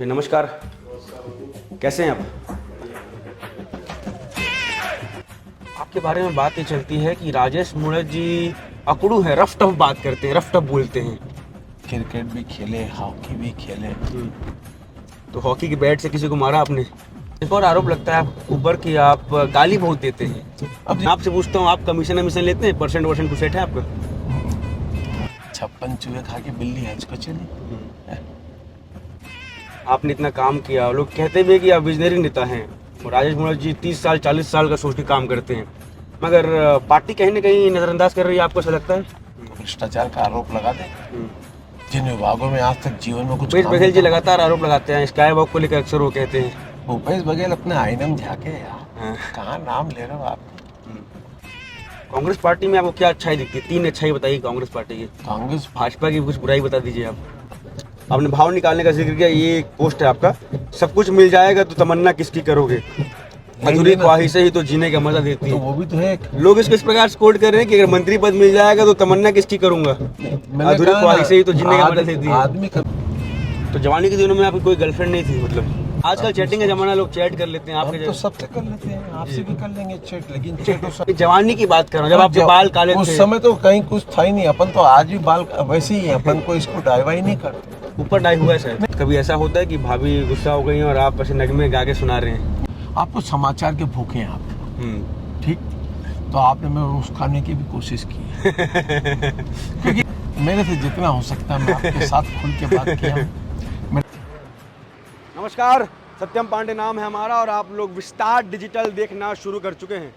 नमस्कार। कैसे हैं आप? आपके बारे में बात ये चलती है कि राजेश मूणत जी अकड़ू है, रफ टफ बात करते हैं, रफ टफ बोलते हैं। क्रिकेट भी खेले, हॉकी भी खेले। तो हॉकी के बैट से किसी को मारा आपने? एक और आरोप लगता है आप ऊपर कि आप गाली बहुत देते हैं। अब आपसे पूछता हूँ, आप कमीशन वमीशन लेते हैं? परसेंट वर्सेंट कुछ सेट है आपका? 56 चूहे खा के बिल्ली हज को चली। आपने इतना काम किया, लोग कहते भी हैं कि आप विजनरी नेता हैं। और राजेश मूणत जी 30 साल 40 साल का सोच के काम करते हैं, मगर पार्टी कहीं ना कहीं नज़रअंदाज कर रही है, आपको ऐसा लगता है? भ्रष्टाचार का आरोप लगा दे। जिन विभागों में आज तक जीवन में कुछ भूपेश काम बघेल नहीं जी था। लगातार आरोप लगाते हैं, स्काई वॉक को लेकर अक्सर वो कहते हैं। भूपेश बघेल अपने आईने में झाके यार, हाँ। कहाँ नाम ले रहे हो आप? कांग्रेस पार्टी में आपको क्या अच्छाई दिखती है? 3 अच्छाई बताइए कांग्रेस पार्टी की। कांग्रेस भाजपा की कुछ बुराई बता दीजिए आप। आपने भाव निकालने का जिक्र किया, ये एक पोस्ट है आपका, सब कुछ मिल जाएगा तो तमन्ना किसकी करोगे, अधूरी ख्वाहिशें ही तो जीने का मजा देती तो है। वो भी तो है। लोग इसको इस प्रकार से कोट कर रहे हैं कि अगर मंत्री पद मिल जाएगा तो तमन्ना किसकी करूंगा, अधूरी ख्वाहिशें ही तो जीने का मजा देती है। आदमी का तो जवानी के दिनों में आपकी कोई गर्लफ्रेंड नहीं थी? मतलब आजकल चैटिंग का जमाना, लोग चैट कर लेते हैं हम आपके तो सबसे कर लेते हैं, आपसे भी कर लेंगे चेट, लेकिन चेट उस जवानी की बात कर रहा हूँ, जब आपके बाल काले उस थे। समय तो कहीं कुछ था ही नहीं। अपन तो आज भी बाल वैसे ही है, अपन को इसको डाइवा ही नहीं करते। ऊपर डाई हुआ है शायद। कभी ऐसा होता है कि भाभी गुस्सा हो गई हैं और आप बस नगमे गा के सुना रहे हैं? आप तो समाचार के भूखे हैं आप, ठीक? तो आपने मैं उस खाने की भी कोशिश की है। क्योंकि मेरे से जितना हो सकता है मैं आपके साथ खुल के बात किया हूं। नमस्कार, सत्यम पांडे नाम है हमारा और आप लोग विस्तार डिजिटल देखना शुरू कर चुके हैं।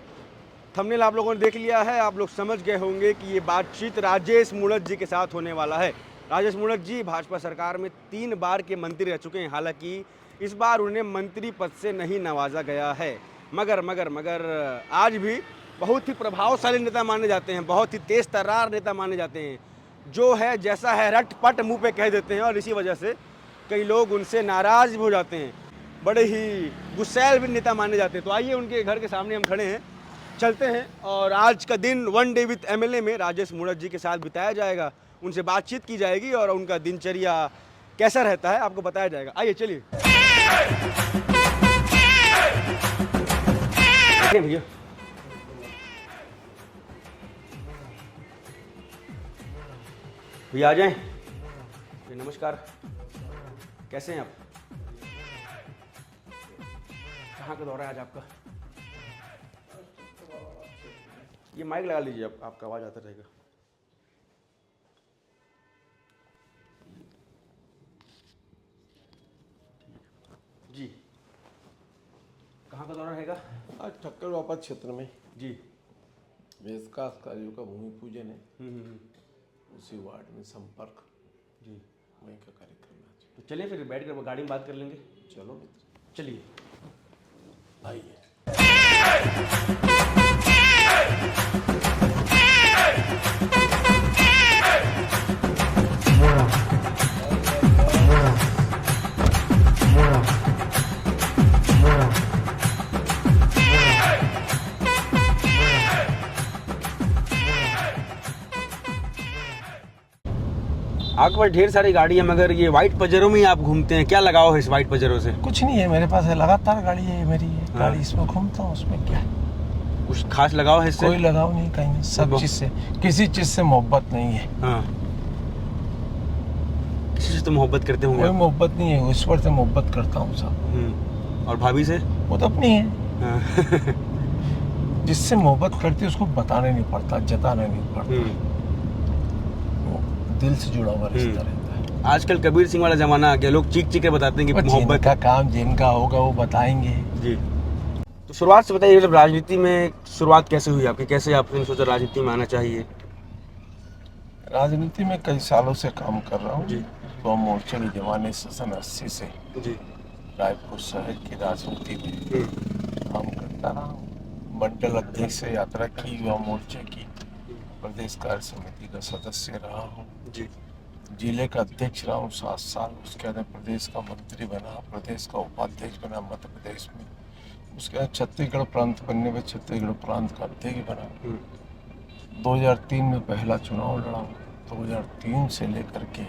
थंबनेल आप लोगों ने देख लिया है, आप लोग समझ गए होंगे कि ये बातचीत राजेश मूणत जी के साथ होने वाला है। राजेश मूणत जी भाजपा सरकार में 3 बार के मंत्री रह चुके हैं, हालांकि इस बार उन्हें मंत्री पद से नहीं नवाजा गया है, मगर आज भी बहुत ही प्रभावशाली नेता माने जाते हैं, बहुत ही तेज तर्रार नेता माने जाते हैं। जो है जैसा है रटपट मुंह पे कह देते हैं और इसी वजह से कई लोग उनसे नाराज भी हो जाते हैं, बड़े ही गुस्सैल भी नेता माने जाते हैं। तो आइए उनके घर के सामने हम खड़े हैं, चलते हैं और आज का दिन वन डे विथ एमएलए में राजेश मूणत जी के साथ बिताया जाएगा। उनसे बातचीत की जाएगी और उनका दिनचर्या कैसा रहता है आपको बताया जाएगा। आइए चलिए। भैया भैया आ जाएं। नमस्कार, कैसे हैं आप? कहाँ का दौरा है आज आपका? ये माइक लगा लीजिए, आपका आवाज़ आता रहेगा। जी, कहाँ का दौरा रहेगा? आज ठक्कर वापस क्षेत्र में जी। वेदकाश कार्यों का भूमि पूजन है, उसी वार्ड में संपर्क जी, वहीं का कार्यक्रम है आज। तो चलिए फिर बैठ कर गाड़ी में बात कर लेंगे। चलो मित्र, चलिए आइए। आपके पास ढेर सारी गाड़ी है, मगर ये व्हाइट पजेरो में ही आप घूमते हैं, क्या लगाव है इस व्हाइट पजेरो से? कुछ नहीं है मेरे पास, है लगातार गाड़ी है मेरी है। हाँ। गाड़ी इसमें घूमता हूँ, उसमें क्या है? कुछ खास लगाव है इससे? कोई लगाव नहीं कहीं, सब चीज से, किसी चीज से मोहब्बत नहीं है। हाँ, किसी से तो मोहब्बत करते होंगे कोई आप? मोहब्बत नहीं है, ईश्वर से मोहब्बत करता हूँ साहब। और भाभी से? वो तो अपनी है। हाँ। जिससे मोहब्बत करती है उसको बताना नहीं पड़ता, जताना नहीं पड़ता, वो दिल से जुड़ा हुआ रिश्ता रहता है। आजकल कबीर सिंह वाला जमाना आ गया, लोग चीख चीख के बताते हैं कि मोहब्बत का काम जिनका होगा वो बताएंगे। जी। तो शुरुआत से बताइए, मतलब राजनीति में शुरुआत कैसे हुई आपकी? कैसे आपने सोचा राजनीति में आना चाहिए? राजनीति में कई सालों से काम कर रहा हूँ जी। तो मोर्चे के जमाने से सन 80 से जी। रायपुर शहर की राजनीति में काम करता रहा हूँ। मंडल अध्यक्ष से यात्रा की, युवा मोर्चे की प्रदेश कार्य समिति का सदस्य रहा हूँ। जी। जिले का अध्यक्ष रहा हूँ 7 साल। उसके बाद प्रदेश का मंत्री बना, प्रदेश का उपाध्यक्ष बना मध्य प्रदेश में। उसके बाद छत्तीसगढ़ प्रांत बनने में छत्तीसगढ़ प्रांत का अध्यक्ष बना। 2003 में पहला चुनाव लड़ा। 2003 से लेकर के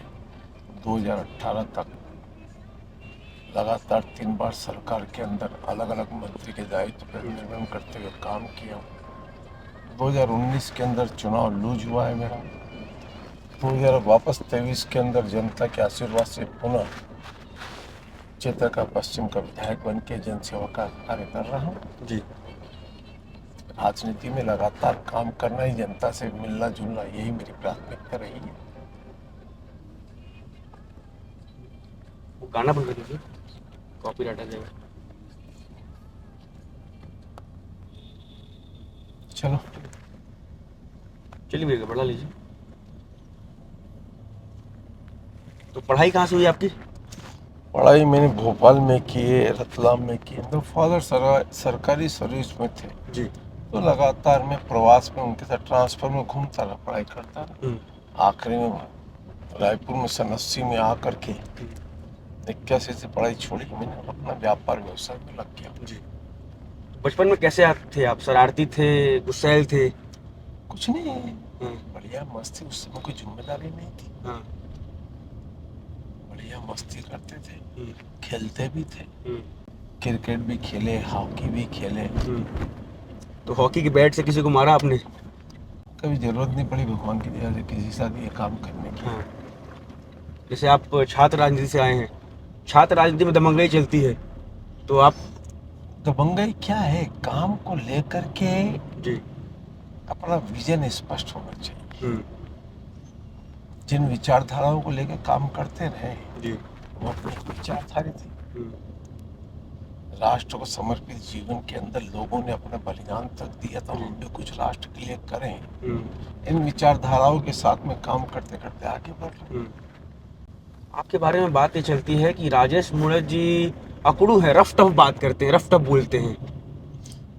2018 तक लगातार 3 बार सरकार के अंदर अलग अलग मंत्री के दायित्व पर निर्वहन करते हुए काम किया हूँ। 2019 के अंदर चुनाव लूज हुआ है मेरा। 2023 के अंदर जनता के आशीर्वाद से पुनः चित्रका पश्चिम का विधायक बन के जनसेवा का कार्य कर रहा हूँ। जी। राजनीति में लगातार काम करना ही, जनता से मिलना जुलना, यही मेरी प्राथमिकता रही है। वो गाना बंद कर दीजिए, कॉपीराइट आ जाएगा। चलो चलिए भैया, बढ़ा लीजिए। तो पढ़ाई कहाँ से हुई आपकी? पढ़ाई मैंने भोपाल में की है, रतलाम में की है। तो फादर सरकारी सर्विस में थे, जी। तो लगातार मैं प्रवास में उनके साथ ट्रांसफर में घूमता रहा, पढ़ाई करता रहा। आखिरी में रायपुर में 1980 में आकर के 81 से पढ़ाई छोड़ी, मैंने अपना व्यापार व्यवसाय में लग गया। जी। बचपन में कैसे थे आप? शरारती थे, गुस्सैल थे? कुछ नहीं, बढ़िया मस्ती। उस समय कोई जिम्मेदारी नहीं थी। हाँ। बढ़िया मस्ती करते थे, खेलते भी थे, हम्म। क्रिकेट भी खेले, हॉकी भी खेले। तो हॉकी के बैट से किसी को मारा आपने? कभी जरूरत नहीं पड़ी भगवान की दया से किसी के साथ ये काम करने की। हाँ। जैसे आप छात्र राजनीति से आए हैं, छात्र राजनीति में दबंगई चलती है, तो आप? दबंगई क्या है? काम को लेकर के जी। अपना विजन स्पष्ट होना चाहिए। जिन विचारधाराओं को लेकर काम करते रहे जी। वो अपनी विचारधारा थी। राष्ट्र को समर्पित जीवन के अंदर लोगों ने अपना बलिदान तक दिया, तो हम भी कुछ राष्ट्र के लिए करें। इन विचारधाराओं के साथ में काम करते करते आगे बढ़ रहे। आपके बारे में बात ये चलती है कि राजेश मूणत जी अकड़ू है, रफ टफ बात करते हैं, रफ टफ बोलते हैं।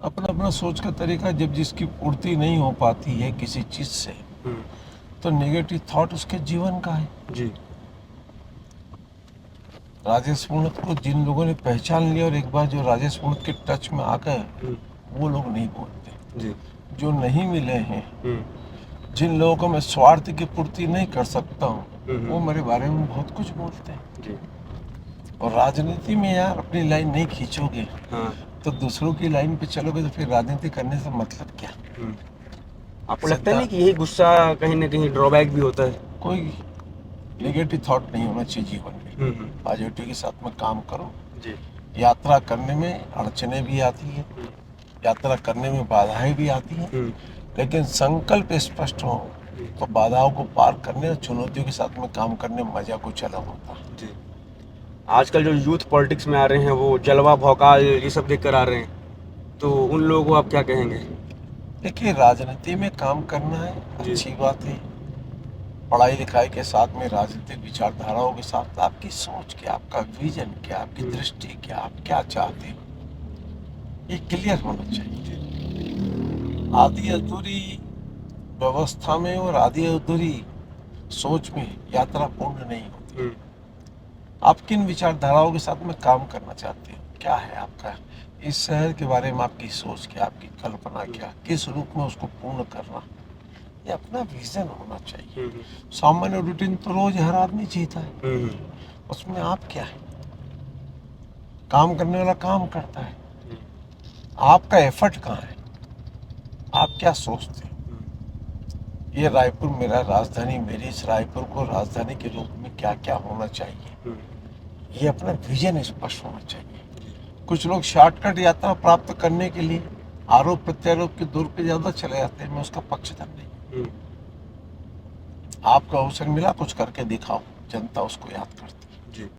अपना अपना सोच का तरीका। जब जिसकी पूर्ति नहीं हो पाती है किसी चीज से, तो नेगेटिव थॉट उसके जीवन का है। जी। राजेश मूणत को जिन लोगों ने पहचान लिया और एक बार जो राजेश मूणत के टच में आ गए, वो लोग नहीं बोलते। जी। जो नहीं मिले हैं, जिन लोगों को मैं स्वार्थ की पूर्ति नहीं कर सकता हूँ, वो मेरे बारे में बहुत कुछ बोलते हैं। जी। और राजनीति में यार अपनी लाइन नहीं खींचोगे, हाँ। तो दूसरों की लाइन पे चलोगे, तो फिर राजनीति करने से मतलब क्या? आपको लगता नहीं कि यही गुस्सा कहीं ना कहीं ड्रॉबैक भी होता है? कोई नेगेटिव थॉट नहीं होना चाहिए जीवन में। पॉजिटिव के साथ में काम करो। जी। यात्रा करने में अड़चने भी आती है, यात्रा करने में बाधाएं भी आती हैं, लेकिन संकल्प स्पष्ट हो तो बाधाओं को पार करने और चुनौतियों के साथ में काम करने में मजा कुछ अलग होता है। जी। आजकल जो यूथ पॉलिटिक्स में आ रहे हैं, वो जलवा भौकाल ये सब देख कर आ रहे हैं, तो उन लोगों को आप क्या कहेंगे? देखिए, राजनीति में काम करना है, अच्छी बात है। पढ़ाई लिखाई के साथ में राजनीतिक विचारधाराओं के साथ आपकी सोच क्या, आपका विजन क्या, आपकी दृष्टि क्या, आप क्या चाहते हो, ये क्लियर होना चाहिए। आधी अधूरी व्यवस्था में और आधी अधूरी सोच में यात्रा पूर्ण नहीं होती। आप किन विचारधाराओं के साथ में काम करना चाहते हो, क्या है आपका इस शहर के बारे में आपकी सोच क्या, आपकी कल्पना क्या, किस रूप में उसको पूर्ण करना, ये अपना विजन होना चाहिए। सामान्य रूटीन तो रोज हर आदमी जीता है, उसमें आप क्या है? काम करने वाला काम करता है, आपका एफर्ट कहाँ है, आप क्या सोचते हैं? ये रायपुर मेरा राजधानी, मेरी इस रायपुर को राजधानी के रूप में क्या क्या होना चाहिए, ये अपना विजन स्पष्ट होना चाहिए। कुछ लोग शॉर्टकट यात्रा प्राप्त करने के लिए आरोप प्रत्यारोप के दौर पे ज्यादा चले जाते हैं, मैं उसका पक्षधर नहीं। आपको अवसर मिला, कुछ करके दिखाओ, जनता उसको याद करती है। जी।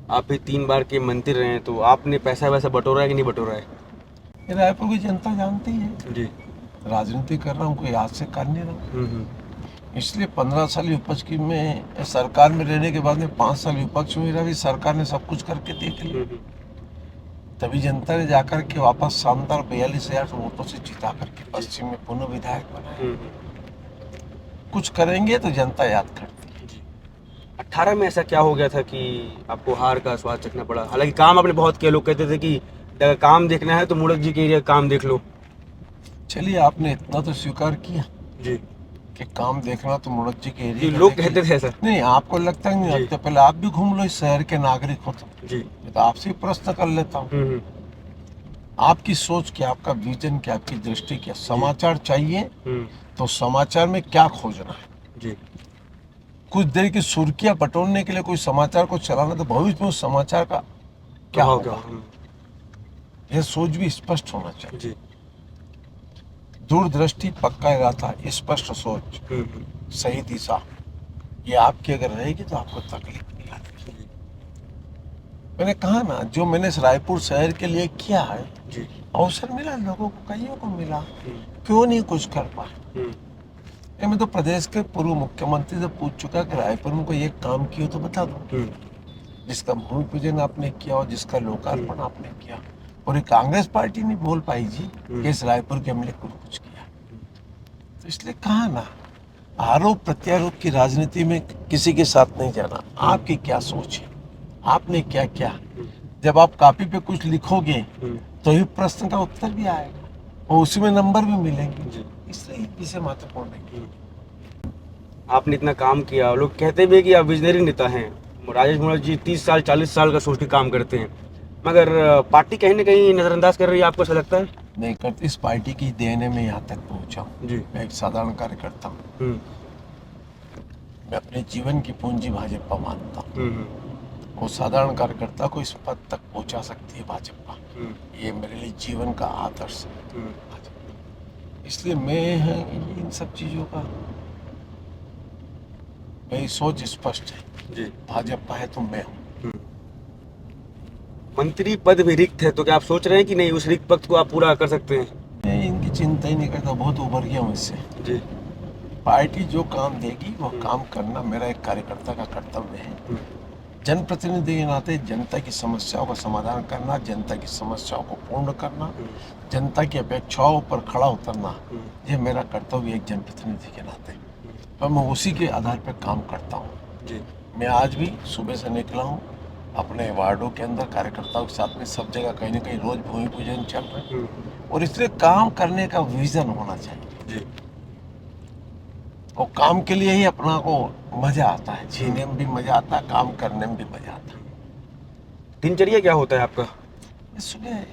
आप भी 3 बार के मंत्री रहे हैं, तो आपने पैसा वैसा बटोरा है कि नहीं बटोरा है? ये रायपुर की जनता जानती है। जी। राजनीति कर रहा हूँ, कोई याद से कर नहीं रहा। इसलिए 15 साल विपक्ष की में सरकार में रहने के बाद में 5 साल विपक्ष में रहा, भी सरकार ने सब कुछ करके देख लिया। तभी जनता ने जाकर के वापस शानदार 42,000 वोटों से जिता करके पश्चिम में पुनः विधायक बनाया। कुछ करेंगे तो जनता याद करती है। 18 में ऐसा क्या हो गया था कि आपको हार का स्वाद चखना पड़ा? हालांकि काम आपने बहुत किया, लोग कहते थे कि अगर काम देखना है तो मूणत जी के एरिया काम देख लो। चलिए, आपने इतना तो स्वीकार किया। जी। कि काम देखना तो मुड़क जी के जी, एरिया लोग कहते थे सर। नहीं, आपको लगता ही नहीं जी। लगता। पहले आप भी घूम लो, इस शहर के नागरिक हो तो। जी। ये तो आपसे ही प्रश्न कर लेता हूँ, हम्म। आपकी सोच क्या, आपका विजन क्या, आपकी दृष्टि क्या। समाचार चाहिए हम्म। तो समाचार में क्या खोजना है। जी। कुछ देर की सुर्खियां बटोरने के लिए कोई समाचार को चलाना, तो भविष्य में उस समाचार का क्या प्रभाव क्या होगा, होगा? यह सोच भी स्पष्ट होना चाहिए। जी। दूरदृष्टि, पक्का इरादा, स्पष्ट सोच, सही दिशा, ये आपकी अगर रहेगी तो आपको तकलीफ नहीं आती। जी। मैंने कहा ना, जो मैंने इस रायपुर शहर के लिए किया है, जी। अवसर मिला लोगों को, कईयों को मिला, क्यों नहीं कुछ कर पाए। ये मैं तो प्रदेश के पूर्व मुख्यमंत्री से पूछ चुका कि रायपुर में कोई एक काम किया तो बता दो, जिसका भूमि पूजन आपने किया और जिसका लोकार्पण आपने किया। और ये कांग्रेस पार्टी नहीं बोल पाई जी कि इस रायपुर के हमने कुछ किया। तो इसलिए कहा ना, आरोप प्रत्यारोप की राजनीति में किसी के साथ नहीं जाना। आपकी क्या सोच है, आपने क्या क्या। जब आप कॉपी पे कुछ लिखोगे तो ही प्रश्न का उत्तर भी आएगा और उसी में नंबर भी मिलेंगे। इसलिए विषय महत्वपूर्ण नहीं। आपने इतना काम किया, लोग कहते भी हैं कि आप विजनरी नेता हैं। राजेश मूणत जी 30 साल 40 साल का सोच के काम करते हैं, मगर पार्टी कहीं ना कहीं नजरअंदाज कर रही है, आपको ऐसा लगता है? नहीं करती। इस पार्टी की देन में यहाँ तक पहुँचा हूँ। जी। मैं एक साधारण कार्यकर्ता हूँ। मैं अपने जीवन की पूंजी भाजपा मानता हूँ। वो साधारण कार्यकर्ता को इस पद तक पहुंचा सकती है भाजपा। ये मेरे लिए जीवन का आदर्श है भाजपा। इसलिए मैं इन सब चीजों का, मेरी सोच स्पष्ट है। जी। भाजपा है तो मैं हूँ। मंत्री पद भी रिक्त है, तो क्या आप सोच रहे हैं कि नहीं उस रिक्त पद को आप पूरा कर सकते हैं? मैं इनकी चिंता ही नहीं करता, बहुत उबर गया हूँ इससे। जी। पार्टी जो काम देगी वो काम करना मेरा एक कार्यकर्ता का कर्तव्य है। जनप्रतिनिधि के नाते जनता की समस्याओं का समाधान करना, जनता की समस्याओं को पूर्ण करना, जनता की अपेक्षाओं पर खड़ा उतरना, ये मेरा कर्तव्य एक जनप्रतिनिधि के नाते। और मैं उसी के आधार पर काम करता हूँ। जी। मैं आज भी सुबह से निकला हूँ अपने वार्डों के अंदर कार्यकर्ताओं के साथ में, सब जगह कहीं ना कहीं रोज भूमि पूजन चल रहा है। और इसलिए काम करने का विजन होना चाहिए। जी। और काम के लिए ही अपना को मजा आता है, जीने में भी मजा आता है, काम करने में भी मजा आता है। दिनचर्या क्या होता है आपका? मैं सुबह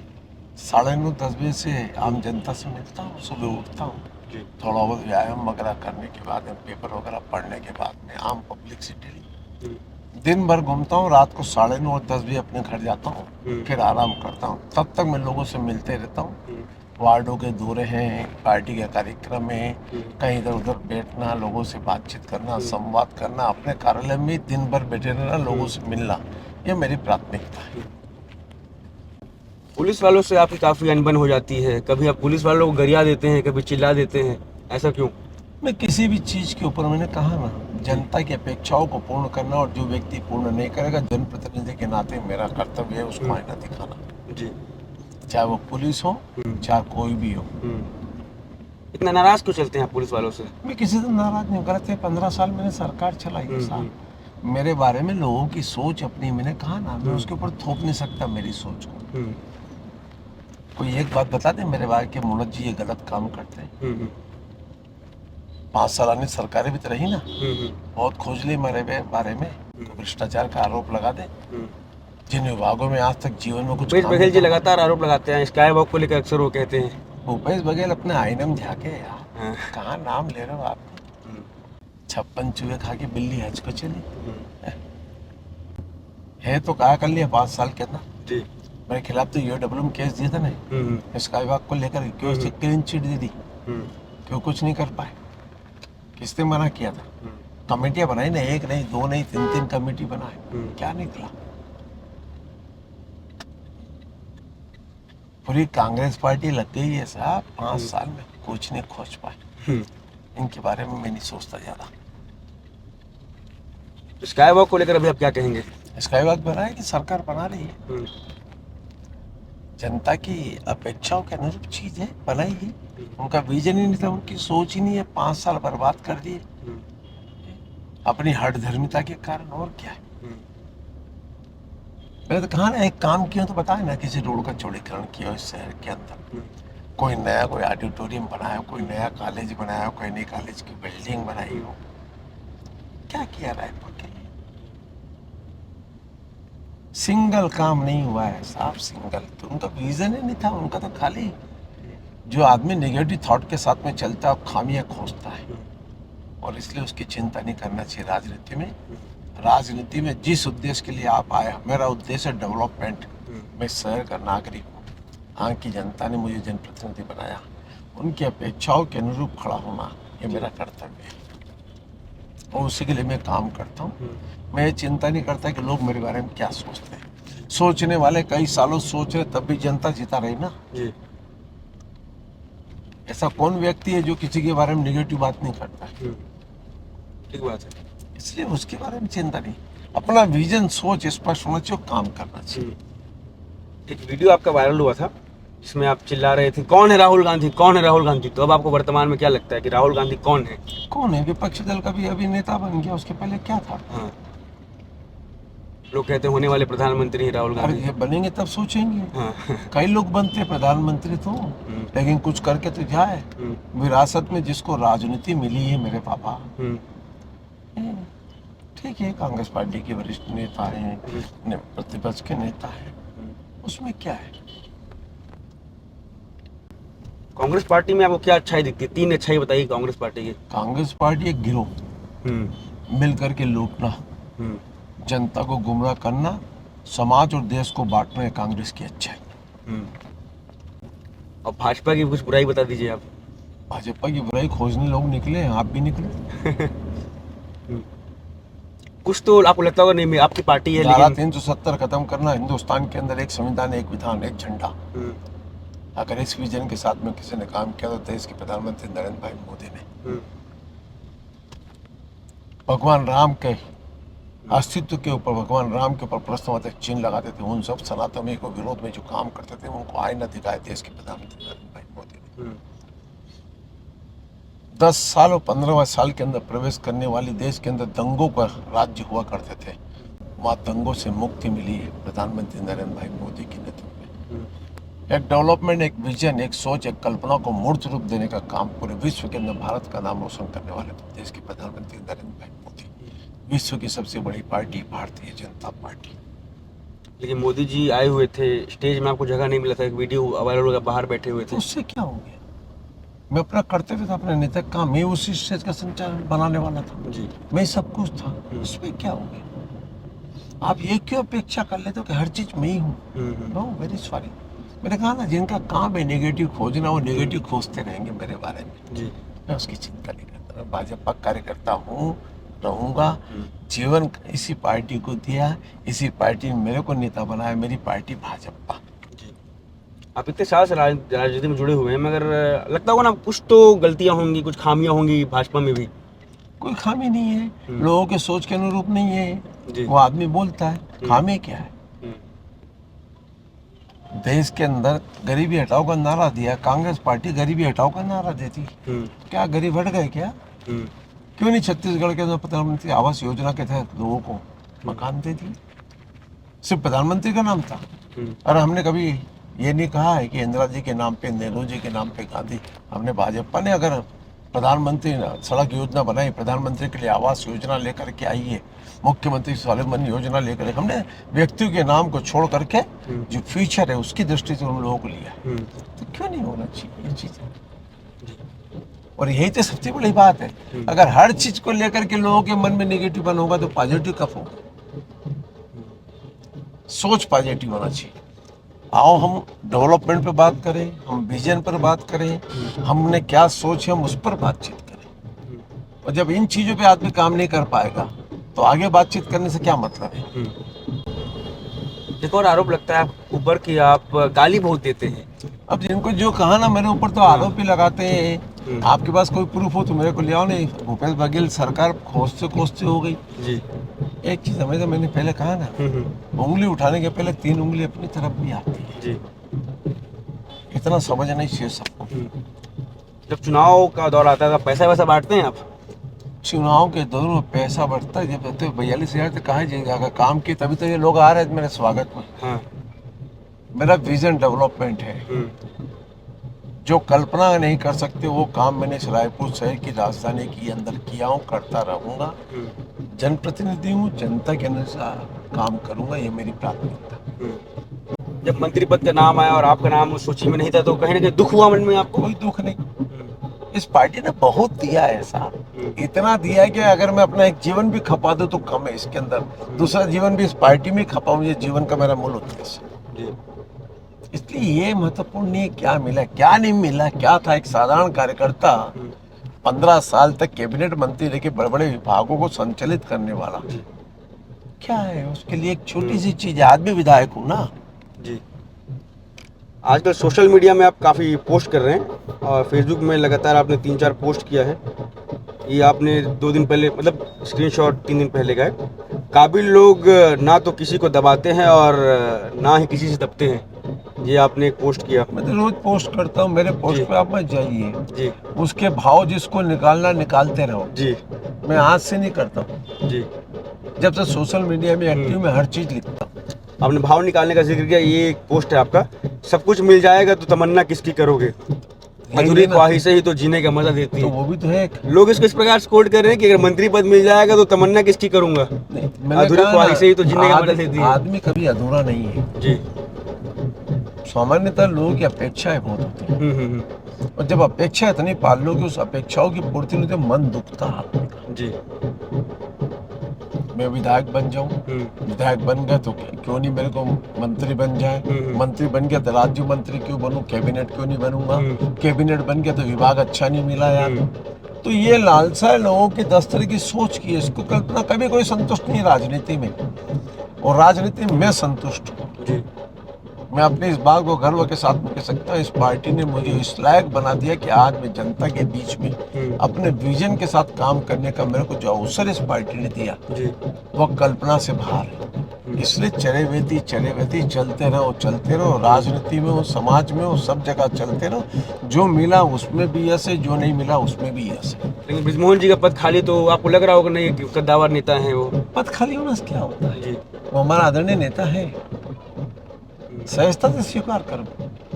9:30 10 बजे से आम जनता से मिलता हूँ। सुबह उठता हूँ, थोड़ा बहुत व्यायाम वगैरह करने के बाद, पेपर वगैरह पढ़ने के बाद में आम पब्लिक से डेली दिन भर घूमता हूँ। रात को 9:30 10 बजे अपने घर जाता हूँ, फिर आराम करता हूँ। तब तक मैं लोगों से मिलते रहता हूँ। वार्डों के दौरे हैं, पार्टी के कार्यक्रम है, कहीं इधर उधर बैठना, लोगों से बातचीत करना, संवाद करना, अपने कार्यालय में दिन भर बैठे रहना, लोगों से मिलना, ये मेरी प्राथमिकता है। पुलिस वालों से आपकी काफी अनबन हो जाती है, कभी आप पुलिस वालों को गरिया देते हैं, कभी चिल्ला देते हैं, ऐसा क्यों? मैं किसी भी चीज के ऊपर, मैंने कहा ना, जनता की अपेक्षाओं को पूर्ण करना, और जो व्यक्ति पूर्ण नहीं करेगा, जनप्रतिनिधि के नाते मेरा कर्तव्य है उसको आईना दिखाना। जी। चाहे वो पुलिस हो, चाहे कोई भी हो। इतना नाराज क्यों चलते हैं आप पुलिस वालों से? मैं किसी से नाराज नहीं, गलत है। 15 साल मैंने सरकार चलाई है साहब। मेरे बारे में लोगों की सोच अपनी, मैंने कहा ना, मैं उसके ऊपर थोप नहीं सकता मेरी सोच को। कोई एक बात बता दे मेरे बारे के, मूणत जी ये गलत काम करते हैं। 5 साल सरकारें भी तो रही ना, बहुत खोज ली मेरे बारे में, भ्रष्टाचार का आरोप लगा दे। जिन विभागों में आज तक जीवन में कुछ भूपेश बघेल जी लगातार आरोप लगाते हैं, स्काई वॉक को लेकर अक्सर वो कहते हैं। भूपेश बघेल अपने आईने में झाके यार, कहाँ नाम ले रहे हो आप? 56 चूहे खा के बिल्ली हज को चली है, तो क्या कर लिया 5 साल के अंदर? जी। मेरे खिलाफ तो यूडब्ल्यू में केस दिया था ना स्काई वॉक को लेकर, क्यों क्लीन चिट दे दी? क्यों कुछ नहीं कर पाए? किसने मना किया था? कमेटियां बनाई ना, एक नहीं, 2 नहीं, 3 कमेटी बनाए, क्या निकला? पूरी कांग्रेस पार्टी लग गई है साहब 5 साल में, कुछ नहीं खोज पाए। इनके बारे में मैं नहीं सोचता ज्यादा। स्काई वॉक को लेकर अभी आप क्या कहेंगे? स्काई वॉक बनाए कि सरकार बना रही है, जनता की अपेक्षाओं के अनुरूप चीज है, बनाई है। उनका विजन ही नहीं था, उनकी सोच ही नहीं है, 5 साल बर्बाद कर दिए अपनी हठधर्मिता के कारण। और क्या है? मैंने तो कहा ना, एक काम किया तो बताए ना, किसी रोड का चौड़ीकरण किया इस शहर के अंदर, कोई नया कोई ऑडिटोरियम बनाया हो, कोई नया कॉलेज बनाया हो, कोई नई कॉलेज की बिल्डिंग बनाई हो, क्या किया रायपुर के लिए? सिंगल काम नहीं हुआ है साहब, सिंगल। तो उनका विजन ही नहीं था, उनका तो खाली जो आदमी नेगेटिव थॉट के साथ में चलता है वो खामियां खोजता है, और इसलिए उसकी चिंता नहीं करना चाहिए राजनीति में। राजनीति में जिस उद्देश्य के लिए आप आए, मेरा उद्देश्य डेवलपमेंट। मैं शहर का नागरिक हूँ, यहाँ की जनता ने मुझे जनप्रतिनिधि बनाया, उनकी अपेक्षाओं के अनुरूप खड़ा होना ये मेरा कर्तव्य है, और उसी के लिए मैं काम करता हूँ। मैं ये चिंता नहीं करता कि लोग मेरे बारे में क्या सोचते हैं। सोचने वाले कई सालों सोच रहे, तब भी जनता जीता रही ना। ऐसा कौन व्यक्ति है जो किसी के बारे में नेगेटिव बात नहीं करता है? ठीक बात है। इसलिए उसके बारे में चिंता नहीं, अपना विजन सोच स्पष्ट होना चाहिए, काम करना चाहिए। एक वीडियो आपका वायरल हुआ था जिसमें आप चिल्ला रहे थे, कौन है राहुल गांधी, कौन है राहुल गांधी। तो अब आपको वर्तमान में क्या लगता है कि राहुल गांधी कौन है? कौन है? विपक्षी दल का भी अभी नेता बन गया, उसके पहले क्या था? हाँ। लोग कहते हैं होने वाले प्रधानमंत्री हैं राहुल अरे गांधी। ये बनेंगे तब सोचेंगे। हाँ। कई लोग बनते प्रधानमंत्री तो, लेकिन कुछ करके तो जाए। विरासत में जिसको राजनीति मिली है मेरे पापा, ठीक है, कांग्रेस पार्टी के वरिष्ठ नेता हैं, प्रतिपक्ष के नेता हैं, उसमें क्या है? कांग्रेस पार्टी में आपको क्या अच्छाई दिखती है? 3 अच्छाई बताइए कांग्रेस पार्टी की। कांग्रेस पार्टी एक गिरोह, मिल करके लूटना, जनता को गुमराह करना, समाज और देश को बांटना है कांग्रेस की अच्छाई। और भाजपा की कुछ बुराई बता दीजिए आप। भाजपा की बुराई खोजने लोग निकले हैं, आप भी निकले। कुछ तो आपको लगता होगा नहीं आपकी पार्टी है, धारा लेकिन 370 खत्म करना, हिंदुस्तान के अंदर एक संविधान, एक विधान, एक झंडा। अगर इस विजन के साथ में किसी ने काम किया तो देश के प्रधानमंत्री नरेंद्र भाई मोदी ने भगवान राम के अस्तित्व के ऊपर, भगवान राम के ऊपर प्रश्नवाचक चिन्ह लगाते थे, उन सब सनातनियों को विरोध में जो काम करते थे उनको आईना दिखाया देश के प्रधानमंत्री नरेंद्र भाई मोदी ने। 10 साल और 15वें साल के अंदर प्रवेश करने वाली देश के अंदर दंगों का राज्य हुआ करते थे, वहाँ दंगों से मुक्ति मिली है प्रधानमंत्री नरेंद्र भाई मोदी के नेतृत्व में। एक डेवलपमेंट, एक विजन, एक सोच, एक कल्पना को मूर्त रूप देने का काम पूरे विश्व के अंदर भारत का नाम रोशन करने वाले देश के प्रधानमंत्री नरेंद्र भाई मोदी। विश्व की सबसे बड़ी पार्टी भारतीय जनता पार्टी। लेकिन मोदी जी आए हुए थे, स्टेज में आपको जगह नहीं मिला था, एक वीडियो वायरल हो गया, बाहर बैठे हुए थे। उससे क्या हो गया? मैं अपना कर्तव्य था, अपने नेता का, मैं उसी स्टेज का संचालन बनाने वाला था जी, मैं सब कुछ था, उसमें क्या हो गया? आप ये क्यों अपेक्षा कर लेते हो कि हर चीज मैं ही हूँ? No, very sorry. मैंने कहा ना, जिनका काम है नेगेटिव खोजना, वो नेगेटिव खोजते रहेंगे मेरे बारे में जी। मैं उसकी चिंता नहीं करता। मैं भाजपा कार्यकर्ता हूँ, रहूंगा। जीवन इसी पार्टी को दिया, इसी पार्टी ने मेरे को नेता बनाया, मेरी पार्टी भाजपा। आप इतने साल से राजनीति में जुड़े हुए हैं, मगर लगता होगा ना कुछ तो गलतियां होंगी, कुछ खामियां होंगी भाजपा में भी। कोई खामी नहीं है, लोगों के सोच के अनुरूप नहीं है, वो आदमी बोलता है। खामी क्या है? देश के अंदर गरीबी हटाओ का नारा दिया कांग्रेस पार्टी, गरीबी हटाओ का नारा देती, क्या गरीब हट गए क्या? क्यों नहीं छत्तीसगढ़ के अंदर प्रधानमंत्री आवास योजना के तहत लोगों को मकान दे दिए? सिर्फ प्रधानमंत्री का नाम था, और हमने कभी ये नहीं कहा है कि इंदिरा जी के नाम पे, नेहरू जी के नाम पे, गांधी। हमने भाजपा ने अगर प्रधानमंत्री सड़क योजना बनाई, प्रधानमंत्री के लिए आवास योजना लेकर के आई है, मुख्यमंत्री स्वावलंबन योजना लेकर, हमने व्यक्तियों के नाम को छोड़ करके जो फ्यूचर है उसकी दृष्टि से उन लोगों को लिया। तो क्यों नहीं होना चाहिए ये चीजें? और यही तो सबसे बड़ी बात है। अगर हर चीज को लेकर के लोगों के मन में नेगेटिव बन होगा तो पॉजिटिव कब होगा? सोच पॉजिटिव होना चाहिए। आओ हम डेवलपमेंट पे बात करें, हम विजन पर बात करें, हमने क्या सोच है हम उस पर बातचीत करें। और जब इन चीजों पे आदमी काम नहीं कर पाएगा तो आगे बातचीत करने से क्या मतलब है? एक और आरोप लगता है आप ऊपर कि आप गाली बहुत देते हैं। अब जिनको जो कहा ना, मेरे ऊपर तो आरोप ही लगाते हैं। आपके पास कोई प्रूफ हो तो मेरे को ले आओ। नहीं, भूपेश बघेल सरकार खोजते हो गई जी। एक चीज हमें तो मैंने पहले कहा ना, उंगली उठाने के पहले 3 उंगली अपनी तरफ भी आती है जी। इतना समझना चाहिए सबको। जब चुनाव का दौर आता है तो पैसा वैसा बांटते हैं आप? चुनाव के दौर में पैसा बढ़ता है। जब 42,000 तो कहाँ जाएगा? अगर काम किए तभी तो ये लोग आ रहे हैं मेरे स्वागत में। हाँ। मेरा विजन डेवलपमेंट है। जो कल्पना नहीं कर सकते वो काम मैंने इस रायपुर शहर की राजधानी के अंदर किया हूँ, करता रहूँगा। जनप्रतिनिधि हूँ, जनता के अनुसार काम करूँगा, ये मेरी प्राथमिकता। जब मंत्री पद का नाम आया और आपका नाम उस सूची में नहीं था तो कहीं ना कहीं दुख हुआ मन में आपको? कोई दुख नहीं, इस पार्टी ने बहुत दिया है साहब, इतना दिया है कि अगर मैं अपना एक जीवन भी खपा दूं तो कम है इसके अंदर, दूसरा जीवन भी इस पार्टी में खपाऊं, ये जीवन का मेरा मूल उद्देश्य है। इसलिए ये महत्वपूर्ण नहीं है क्या मिला क्या नहीं मिला, क्या था एक साधारण कार्यकर्ता 15 साल तक कैबिनेट मंत्री रह के बड़े बड़े विभागों को संचालित करने वाला, क्या है उसके लिए एक छोटी सी चीज है, आज भी विधायक हूँ ना जी। आजकल सोशल मीडिया में आप काफ़ी पोस्ट कर रहे हैं और फेसबुक में लगातार आपने 3-4 पोस्ट किया है। ये आपने 2 दिन पहले मतलब स्क्रीनशॉट 3 दिन पहले का है। काबिल लोग ना तो किसी को दबाते हैं और ना ही किसी से दबते हैं, ये आपने एक पोस्ट किया। मैं तो रोज पोस्ट करता हूँ, मेरे पोस्ट जी। पे आप मत जाइए जी उसके भाव जिसको निकालना निकालते रहो, जी मैं आज से नहीं करता हूँ, जी। जब से सोशल मीडिया में एक्टिव में हर चीज लिखता हूँ। आपने भाव निकालने का जिक्र किया, ये एक पोस्ट है आपका, सब कुछ मिल जाएगा तो तमन्ना किसकी करोगे, अधूरी ख्वाहिशें ही तो जीने का मजा देती तो है। वो भी तो है लोग इसको इस प्रकार से कोट कर रहे हैं कि अगर मंत्री पद मिल जाएगा तो तमन्ना किसकी करूंगा, अधूरी ख्वाहिशें ही तो जीने का मजा देती है। आदमी कभी अधूरा नहीं है जी। सामान्यतः लोगों की अपेक्षाएं बहुत होती है और जब अपेक्षा इतनी पाल लो कि उस अपेक्षाओं की पूर्ति नहीं तो मन दुखता है आदमी का। जी। मैं विधायक बन जाऊं, विधायक बन गया तो क्यों नहीं मेरे को मंत्री बन जाए, मंत्री बन गया तो राज्य मंत्री क्यों बनूं, कैबिनेट क्यों नहीं बनूंगा, कैबिनेट बन गया तो विभाग अच्छा नहीं मिला यार। तो ये लालसा है लोगों की 10 तरह की सोच की है, इसको कल्पना कभी कोई संतुष्ट नहीं राजनीति में, और राजनीति में मैं संतुष्ट हूँ। जी। मैं अपने इस बात को गर्व के साथ कह सकता हूँ, इस पार्टी ने मुझे इस लायक बना दिया कि आज मैं जनता के बीच में अपने विजन के साथ काम करने का मेरे को जो अवसर इस पार्टी ने दिया वह कल्पना से बाहर है। इसलिए चले वेती चलते रहो, राजनीति में हो, समाज में हो, सब जगह चलते रहो, जो मिला उसमें भी यश है, जो नहीं मिला उसमें भी यश है। लेकिन ब्रिजमोहन जी का पद खाली तो आपको लग रहा होगा नहीं कि कद्दावर नेता है वो? पद खाली होना से क्या होता है जी। वो हमारा आदरणीय नेता है, सहजता से स्वीकार करो,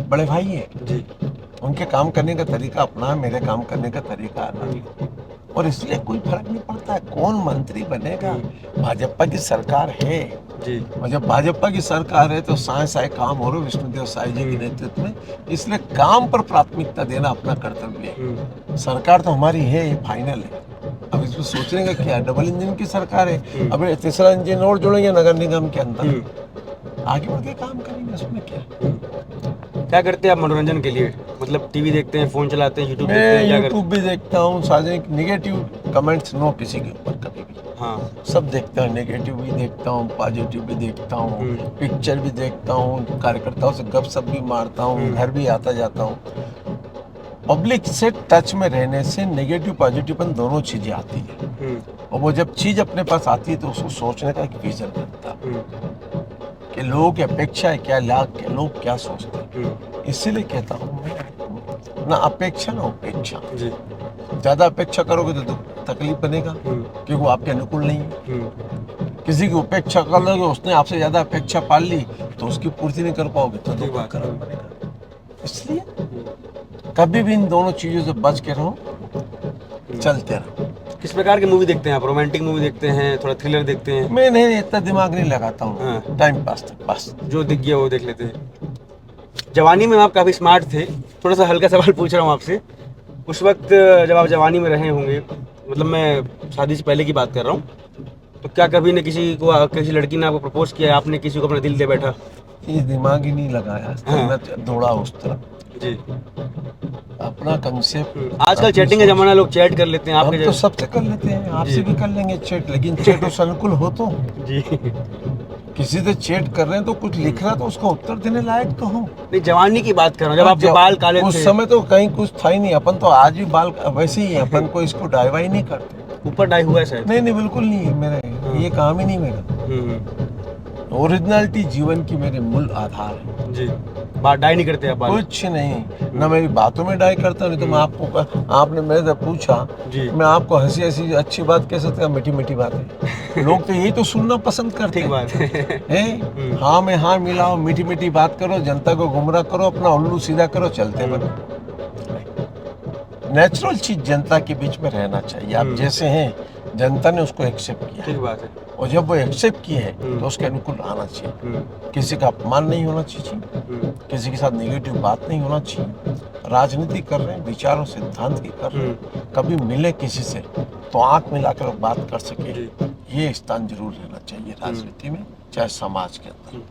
बड़े भाई है जी। उनके काम करने का तरीका अपना है, मेरे काम करने का तरीका अलग है, और इसलिए कोई फर्क नहीं पड़ता है कौन मंत्री बनेगा। भाजपा की सरकार है जी। और जब भाजपा की सरकार है तो साए काम हो रहा है विष्णुदेव साय जी के नेतृत्व में, इसलिए काम पर प्राथमिकता देना अपना कर्तव्य है। सरकार तो हमारी है, ये फाइनल है, अब इसमें सोचने का क्या, डबल इंजन की सरकार है, अब तीसरा इंजन और जोड़ेंगे नगर निगम के अंदर, आगे बढ़ के काम करेंगे, उसमें क्या करते हैं आप मनोरंजन के लिए? मतलब टीवी देखते हैं, फोन चलाते हैं, यूट्यूब देखते मैं हैं, क्या करते यूट्यूब भी देखता हूँ, सार्वजनिक निगेटिव कमेंट्स नो किसी के ऊपर कभी भी, हाँ। सब देखता हूँ, नेगेटिव भी देखता हूँ, पॉजिटिव भी देखता हूँ, पिक्चर भी देखता हूँ, कार्यकर्ताओं से गपशप भी मारता हूँ, घर भी आता जाता हूँ। पब्लिक से टच में रहने से नेगेटिव पॉजिटिव दोनों चीजें आती है, और वो जब चीज अपने पास आती है तो उसको सोचने का एक विजन बनता है कि लोगों की अपेक्षा है क्या, लोग क्या सोचते हैं। इसीलिए कहता हूँ ना अपेक्षा ना उपेक्षा, ज्यादा अपेक्षा करोगे तो तकलीफ बनेगा क्योंकि वो आपके अनुकूल नहीं है। किसी की उपेक्षा कर लोगे, उसने आपसे ज्यादा अपेक्षा पाल ली तो उसकी पूर्ति नहीं कर पाओगे तो दुख करना पड़ेगा। इसलिए कभी भी इन दोनों चीजों से बच के रहो, चलते रहो। किस प्रकार की मूवी देखते हैं आप? रोमांटिक मूवी देखते हैं, थोड़ा थ्रिलर देखते हैं? मैं नहीं इतना दिमाग नहीं लगाता हूँ, टाइम पास तक बस जो दिख गया वो देख लेते हैं। जवानी में आप काफ़ी स्मार्ट थे, थोड़ा सा हल्का सवाल पूछ रहा हूँ आपसे, उस वक्त जब आप जवानी में रहे होंगे, मतलब मैं शादी से पहले की बात कर रहा हूँ, तो क्या कभी ने किसी लड़की ने आपको प्रपोज किया, आपने किसी को अपना दिल दे बैठा? ये दिमाग ही नहीं लगाया, मैं दौड़ा उस तरफ जी। अपना कंसेप्ट। आजकल चैटिंग का जमाना, लोग चैट कर लेते हैं, आपके हम तो सबसे कर लेते हैं, आपसे भी कर लेंगे चैट, लेकिन चैट उस अनुकूल हो तो जी। किसी से चैट कर रहे हैं तो कुछ लिख रहा तो उसका उत्तर देने लायक तो हो। नहीं, जवानी की बात कर रहा हूँ, जब आपके बाल काले थे। उस समय तो कहीं कुछ था ही नहीं, अपन तो आज भी बाल वैसे ही है, अपन को इसको डाईवाई नहीं करते। ऊपर डाई हुआ है शायद? नहीं बिल्कुल नहीं है मेरा, ये काम ही नहीं मेरा। ओरिजिनलिटी जीवन की मेरे मूल आधार है जी। बात डाई नहीं करते आप? कुछ नहीं, ना मेरी बातों में डाई करता, नहीं तो मैं आपको, आपने मेरे से पूछा जी, मैं आपको हंसी हंसी अच्छी बात कह सकता, मीठी मीठी बात है। लोग तो यही तो सुनना पसंद करते हैं। बात है हाँ में हाँ मिलाओ, मीठी मीठी बात करो, जनता को गुमराह करो, अपना उल्लू सीधा करो, चलते बनो। नेचुरल चीज जनता के बीच में रहना चाहिए। आप जैसे हैं, जनता ने उसको एक्सेप्ट किया ठीक बात है। और जब वो एक्सेप्ट किए तो उसके अनुकूल रहना चाहिए। किसी का अपमान नहीं होना चाहिए, किसी के साथ नेगेटिव बात नहीं होना चाहिए। राजनीति कर रहे हैं, विचारों सिद्धांत की कर रहे हैं, कभी मिले किसी से तो आंख मिलाकर बात कर सके, ये स्थान जरूर रहना चाहिए राजनीति में, चाहे समाज के अंदर।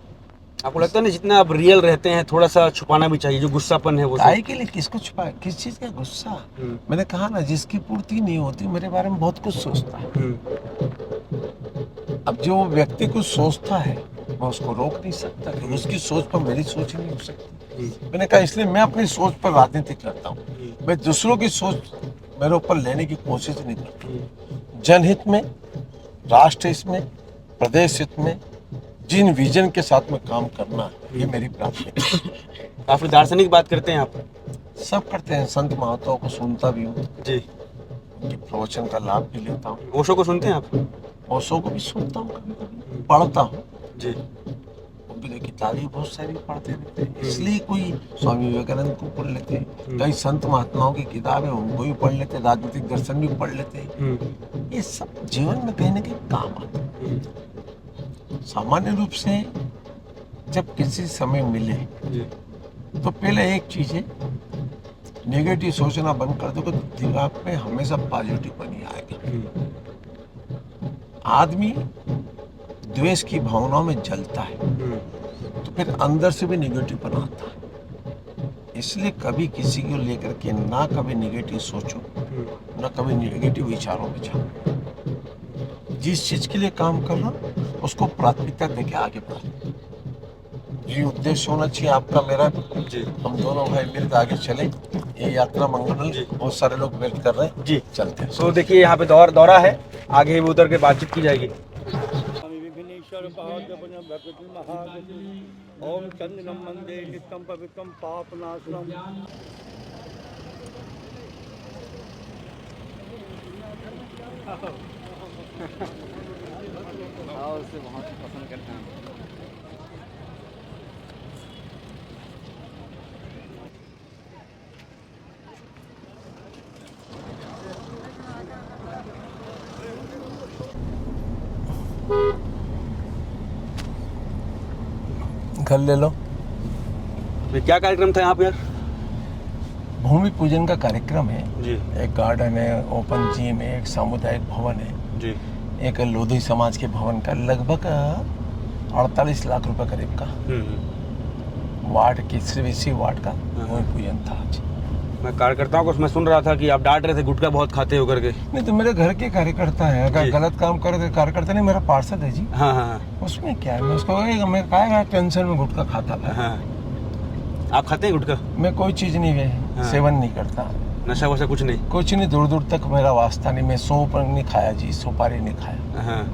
आपको लगता है ना जितना आप रियल रहते हैं थोड़ा सा छुपाना भी चाहिए, जो गुस्सापन है वो सब? काहे के लिए किसको छुपा, किस चीज का गुस्सा? मैंने कहा ना, जिसकी पूर्ति नहीं होती मेरे बारे में बहुत कुछ सोचता है। अब जो व्यक्ति कुछ सोचता है मैं उसको रोक नहीं सकता, कि उसकी सोच पर मेरी सोच नहीं हो सकती। मैंने कहा इसलिए मैं अपनी सोच पर राजनीति करता हूँ, मैं दूसरों की सोच मेरे ऊपर लेने की कोशिश नहीं करता। जनहित में, राष्ट्र हित में, प्रदेश हित में जिन विजन के साथ में काम करना है, ये मेरी प्राथमिकता है। काफी दार्शनिक बात करते हैं आप। सब करते हैं, संत महात्माओं को सुनता भी हूँ जी। उनके प्रवचन का लाभ भी लेता हूँ। ओशो को सुनते हैं आप? ओशो को भी सुनता हूँ, कभी कभी पढ़ता हूँ जी। उनकी किताबें बहुत सारी पढ़ते रहते हैं। इसलिए कोई स्वामी विवेकानंद को पढ़ लेते हैं, कई संत महात्माओं की किताबें उनको भी पढ़ लेते हैं, राजनीतिक दर्शन भी पढ़ लेते हैं। ये सब जीवन में कहीं ना कहीं काम आता है। सामान्य रूप से जब किसी समय मिले तो पहले एक चीज है, नेगेटिव सोचना बंद कर दो तो दिमाग में हमेशा पॉजिटिव बनी आएगा। आदमी द्वेष की भावनाओं में जलता है तो फिर अंदर से भी नेगेटिव बनाता है। इसलिए कभी किसी को लेकर के ना कभी नेगेटिव सोचो, ना कभी नेगेटिव विचारों में जाओ। जिस चीज के लिए काम करना उसको प्राथमिकता देके आगे बढ़ो। ये उद्देश्य होना चाहिए आपका मेरा जी। हम दोनों भाई मिलकर आगे चले, ये यात्रा मंगल बहुत सारे लोग वेट कर रहे हैं जी, चलते हैं। तो देखिए यहाँ पे दौरा है, आगे भी उतर के बातचीत की जाएगी। ओम चंदनम वंदे नित्यं पवित्रं पापनाशनम। उसे बहुत पसंद करते हैं। घर ले लो। क्या कार्यक्रम था यहाँ पे यार? भूमि पूजन का कार्यक्रम है जी। एक गार्डन है, ओपन जिम है, एक सामुदायिक भवन है जी, एक लोधी समाज के भवन का लगभग 48 लाख रुपए करीब का वार्ड की, सिर्फ इसी वार्ड का भूमि पूजन था आज। मैं कार्यकर्ताओं को उसमें सुन रहा था कि आप डांट रहे थे गुटखा बहुत खाते हो करके। नहीं तो मेरे घर के कार्यकर्ता है, अगर गलत काम करे तो कार्यकर्ता नहीं, मेरा पार्षद है जी। हाँ हाँ। उसमें क्या है, मैं उसको मैं कहा टेंशन में गुटखा खाता था। हाँ। आप खाते हैं गुटखा? मैं कोई चीज नहीं है, सेवन नहीं करता, नशा वशा कुछ नहीं? कुछ नहीं, दूर दूर तक मेरा वास्ता नहीं। मैं सौंफ नहीं खाया जी, सुपारी नहीं खाया। हाँ।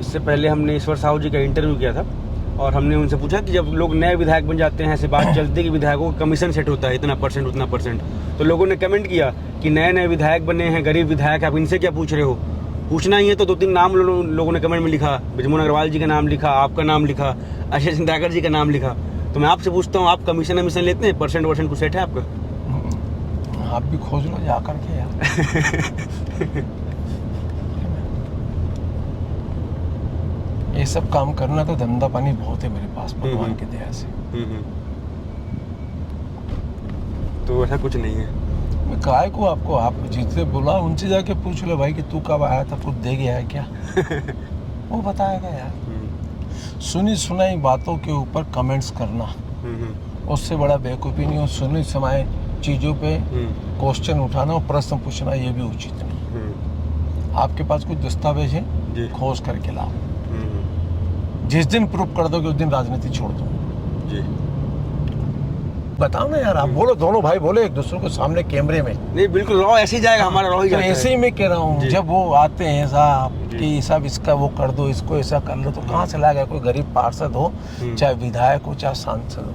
इससे पहले हमने ईश्वर साहू जी का इंटरव्यू किया था और हमने उनसे पूछा कि जब लोग नए विधायक बन जाते हैं, ऐसे बात चलती है कि विधायकों का कमीशन सेट होता है इतना परसेंट उतना परसेंट, तो लोगों ने कमेंट किया कि नए नए विधायक बने हैं, गरीब विधायक, आप इनसे क्या पूछ रहे हो? पूछना ही है तो 2-3 नाम लोगों ने कमेंट में लिखा, बिजमोहन अग्रवाल जी का नाम लिखा, आपका नाम लिखा, अजय सिंधाकर जी का नाम लिखा। तो मैं आपसे पूछता हूँ, आप कमीशन वमीशन लेते हैं? परसेंट वर्सेंट कुछ सेट है आपका? आप भी खोज लो जा करके यार। ये सब काम करना तो धंधा पानी बहुत है मेरे पास भगवान की दया से। तो ऐसा कुछ नहीं है। मैं काय को आपको, आप जिससे बोला उनसे जाके पूछ लो भाई कि तू कब आया था, कुछ दे गया है क्या? वो बताएगा यार। सुनी सुनाई बातों के ऊपर कमेंट्स करना उससे बड़ा बेवकूफ़ी नहीं हो। सुनी सुनाई चीज़ों पे क्वेश्चन उठाना और प्रश्न पूछना ये भी उचित नहीं। आपके पास कुछ दस्तावेज है, खोज करके लाओ। जिस दिन प्रूफ कर दोगे उस दिन राजनीति छोड़ दो जी। बताओ ना यार, आप बोलो, दोनों भाई बोले एक दूसरे को सामने कैमरे में। नहीं बिल्कुल रॉ ऐसे ही जाएगा, हमारा रॉ ही जाएगा। ऐसे ही मैं कह रहा हूँ, जब वो आते हैं साहब कि सब इसका वो कर दो, इसको ऐसा कर लो, तो कहाँ से लाएगा? कोई गरीब पार्षद हो, चाहे विधायक हो, चाहे सांसद हो,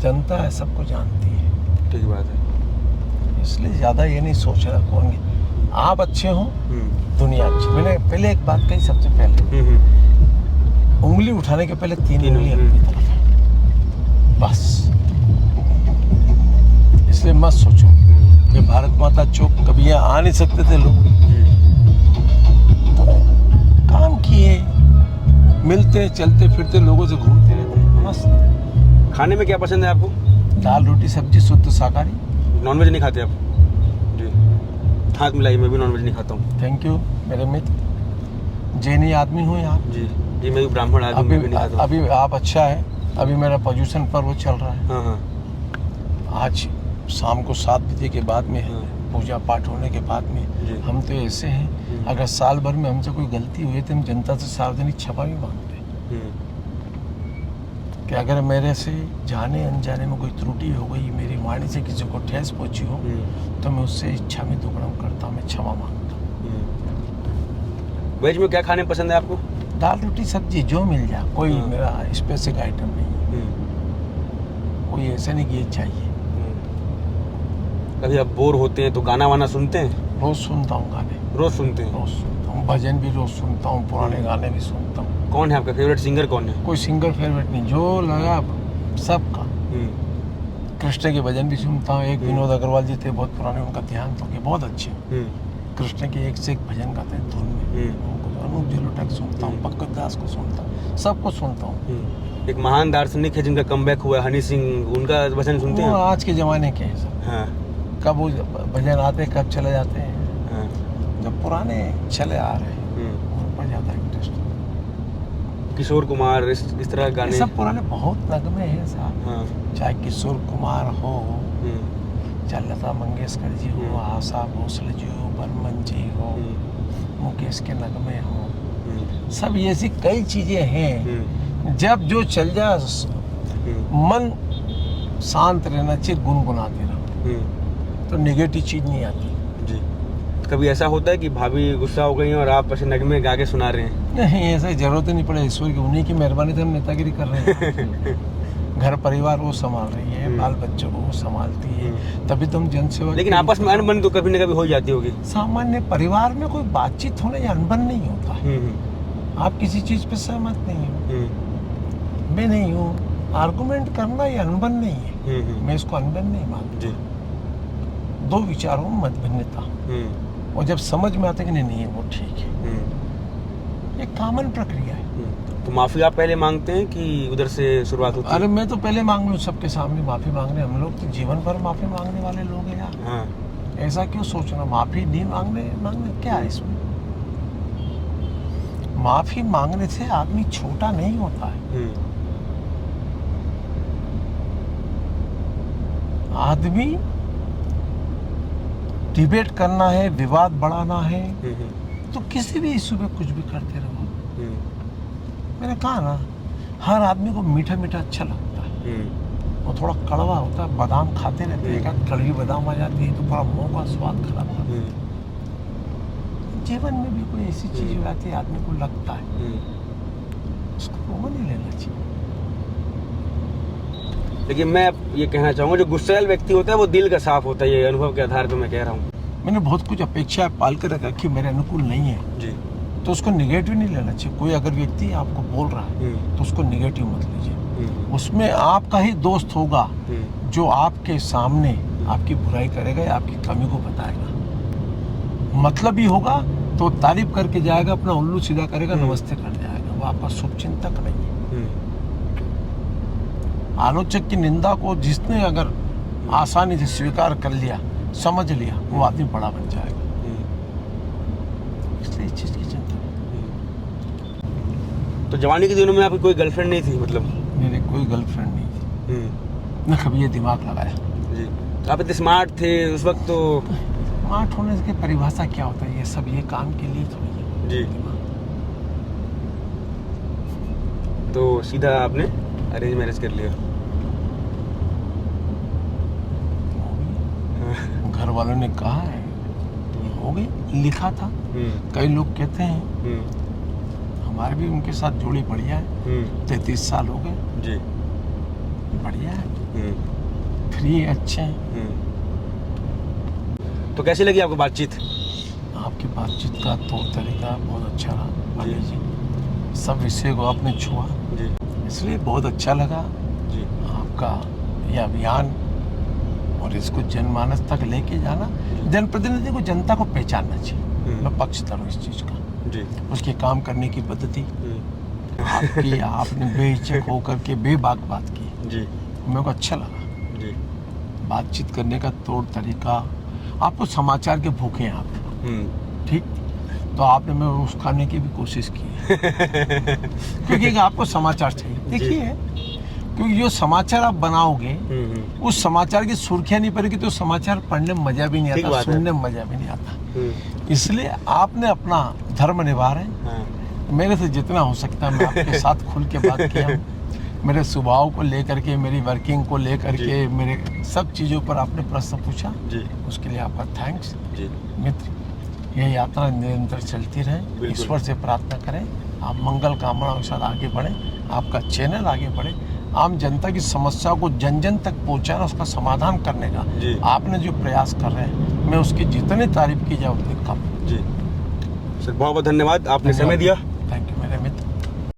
जनता है सबको जानती है। ठीक बात है। इसलिए ज्यादा ये नहीं सोच रहा कौन आप अच्छे हो, दुनिया अच्छी। मैंने पहले एक बात कही, सबसे पहले उंगली उठाने के पहले 3 उंगली अपनी तरफ है, बस। इसलिए मत सोचो कि भारत माता चौक कभी यहाँ आ नहीं सकते थे लोग, तो काम किए, मिलते चलते फिरते लोगों से घूमते रहते हैं, मस्त। खाने में क्या पसंद है आपको? दाल रोटी सब्जी शुद्ध शाकाहारी। नॉनवेज नहीं खाते आप? जी, हाथ मिलाइए, मैं भी नॉनवेज नहीं खाता हूँ। थैंक यू मेरे मित्र। जैनी आदमी हूँ यहाँ। जी जी, मैं भी ब्राह्मण आदमी, मैं भी नहीं खाता हूँ। अभी आप अच्छा है, अभी मेरा पोल्यूशन पर्व चल रहा है। हाँ हाँ। आज शाम को 7 बजे के बाद में हाँ। पूजा पाठ होने के बाद में जी। हम तो ऐसे हैं, अगर साल भर में हमसे कोई गलती हुई तो हम जनता से सार्वजनिक क्षमा भी मांगते हैं कि अगर मेरे से जाने अनजाने में कोई त्रुटि हो गई, मेरी वाणी से किसी को ठेस पहुंची हो, तो मैं उससे इच्छा में दुगड़म करता हूँ, मैं क्षमा मांगता हूँ। वेज में क्या खाने पसंद है आपको? दाल रोटी सब्जी जो मिल जाए, कोई हाँ। मेरा स्पेसिफिक आइटम नहीं, कोई ऐसा नहीं कि ये चाहिए। कभी आप बोर होते हैं तो गाना वाना सुनते हैं? रोज सुनता हूँ गाने, रोज सुनते हैं? रोज सुनता हूँ, भजन भी रोज सुनता हूँ, पुराने गाने भी सुनता हूँ। कौन है आपका फेवरेट सिंगर, कौन है? कोई सिंगर फेवरेट नहीं, जो लगा सबका। कृष्ण के भजन भी सुनता हूँ। एक विनोद अग्रवाल जी थे, बहुत पुराने, उनका ध्यान तो के बहुत अच्छे, कृष्ण के एक से एक भजन गाते हैं धुन में। उनको अनूप जलोटा सुनता हूँ, पंकज दास को सुनता हूँ, सबको सुनता हूँ। एक महान दार्शनिक है जिनका कमबैक हुआ, हनी सिंह, उनका भजन सुनते हैं? वो आज के जमाने के हैं सब। हाँ कब वो भजन आते हैं, कब चले जाते हैं। हाँ। जब पुराने चले आ रहे हैं उन पर ज़्यादा इंटरेस्ट। किशोर कुमार, इस तरह गाने, सब पुराने बहुत नगमे हैं साहब। हाँ। चाहे किशोर कुमार हो, चाहे लता मंगेशकर जी हो, आशा भोसले जी हो, बर्मन जी हो, मुकेश के नगमे हो, सब ऐसी कई चीज़ें हैं। जब जो चल जाए, मन शांत रहना चाहिए, गुनगुनाते रहो, तो नेगेटिव चीज़ नहीं आती। जी। कभी ऐसा होता है कि भाभी गुस्सा हो गई हैं और आप ऐसे नगमे गा के सुना रहे हैं? नहीं, ऐसा जरूरत ही नहीं पड़े, ईश्वर की उन्हीं की मेहरबानी से हम नेतागिरी कर रहे हैं। घर परिवार वो संभाल रही है, बाल बच्चों को वो संभालती है, तभी तो हम जनसेवा। लेकिन आपस में अनबन तो कभी न कभी हो ही जाती होगी। सामान्य परिवार में कोई बातचीत होने या अनबन नहीं होता है। आप किसी चीज़ पे सहमत नहीं हो, मैं नहीं हूँ, आर्गुमेंट करना ये अनबन नहीं है, मैं इसको अनबन नहीं मानता। दो विचारों में मतभिन्नता, और जब समझ में आता है कि नहीं वो ठीक है, ये कॉमन प्रक्रिया है। तो माफ़ी आप पहले मांगते हैं कि उधर से शुरुआत होती है? अरे मैं तो पहले मांग लूँ, सबके सामने माफ़ी मांगने, हम लोग तो जीवन भर माफ़ी मांगने वाले लोग हैं यार। हाँ। ऐसा क्यों सोचना, माफ़ी नहीं मांगने क्या है इसमें? माफ़ी मांगने से आदमी छोटा नहीं होता है। आदमी डिबेट करना है, विवाद बढ़ाना है, तो किसी भी इशू पे कुछ भी करते रहो। मैंने कहा ना, हर आदमी को मीठा मीठा अच्छा लगता है, वो थोड़ा कड़वा होता है। बादाम खाते रहते हैं, कड़वी बादाम आ जाती है तो थोड़ा मुंह का स्वाद खराब होता है। जीवन में भी कोई ऐसी चीज हो जाती है, आदमी को लगता है, उसको कॉमन नहीं लेना चाहिए। लेकिन मैं ये कहना चाहूँगा, जो गुस्सैल व्यक्ति होता है वो दिल का साफ होता है, ये अनुभव के आधार पर मैं कह रहा हूँ। मैंने बहुत कुछ अपेक्षा पाल कर रखी, मेरे अनुकूल नहीं है जी, तो उसको निगेटिव नहीं लेना चाहिए। कोई अगर व्यक्ति आपको बोल रहा है तो उसको निगेटिव मत लीजिए। उसमें आपका ही दोस्त होगा जो आपके सामने आपकी बुराई करेगा या आपकी कमी को बताएगा। मतलब ही होगा तो तारीफ करके जाएगा, अपना उल्लू सीधा करेगा, नमस्ते कर जाएगा, वो आपका शुभचिंतक नहीं है। आलोचक की निंदा को जिसने अगर आसानी से स्वीकार कर लिया, समझ लिया, वो आदमी बड़ा बन जाएगा। इसलिए इस चीज़ की चिंता। तो जवानी के दिनों में आपकी कोई गर्लफ्रेंड नहीं थी? मतलब मेरी कोई गर्लफ्रेंड नहीं थी, न कभी ये दिमाग लगाया। जी। तो आप इतने स्मार्ट थे उस वक्त, तो स्मार्ट होने की परिभाषा क्या होता है? ये सब ये काम के लिए थोड़ी है। जी। तो सीधा आपने अरेंज मैरिज कर लिया? घर वालों ने कहा है, हो गई, लिखा था। कई लोग कहते हैं, हमारे भी उनके साथ जोड़ी बढ़िया है, 33 साल हो गए जी, बढ़िया है, फ्री अच्छे हैं। तो कैसी लगी आपको बातचीत? आपकी बातचीत का तौर तरीका बहुत अच्छा रहा भाभी जी, सब विषय को आपने छुआ जी, इसलिए बहुत अच्छा लगा जी। आपका यह अभियान और इसको जनमानस तक लेके जाना। जनप्रतिनिधि को जनता को पहचानना चाहिए। मैं पक्षधर हूँ इस चीज़ का जी। उसके काम करने की पद्धति आपकी आपने बेहिचक होकर के बेबाक बात की जी मेरे को अच्छा लगा। जी। बातचीत करने का तौर तरीका, आपको समाचार के भूखे हैं आप, ठीक, तो आपने मैं उस खाने की भी कोशिश की है क्योंकि आपको समाचार चाहिए। देखिए, क्योंकि जो समाचार आप बनाओगे उस समाचार की सुर्खियां नहीं पड़ेगी तो समाचार पढ़ने में मजा भी नहीं आता, सुनने में मजा भी नहीं आता। इसलिए आपने अपना धर्म निभा रहे हैं। मेरे से जितना हो सकता है मैं आपके साथ खुल के बात किया हूँ। मेरे स्वभाव को लेकर के, मेरी वर्किंग को लेकर के, मेरे सब चीज़ों पर आपने प्रश्न पूछा जी। उसके लिए आपका थैंक्स जी। मित्र, ये यात्रा निरंतर चलती रहे। ईश्वर से प्रार्थना करें आप मंगल कामना के साथ आगे बढ़ें, आपका चैनल आगे बढ़े, आम जनता की समस्या को जन जन तक पहुँचाना, उसका समाधान करने का आपने जो प्रयास कर रहे हैं, मैं उसकी जितनी तारीफ की जाए उतनी कम। जी सर, बहुत बहुत धन्यवाद, आपने समय दिया। Thank you.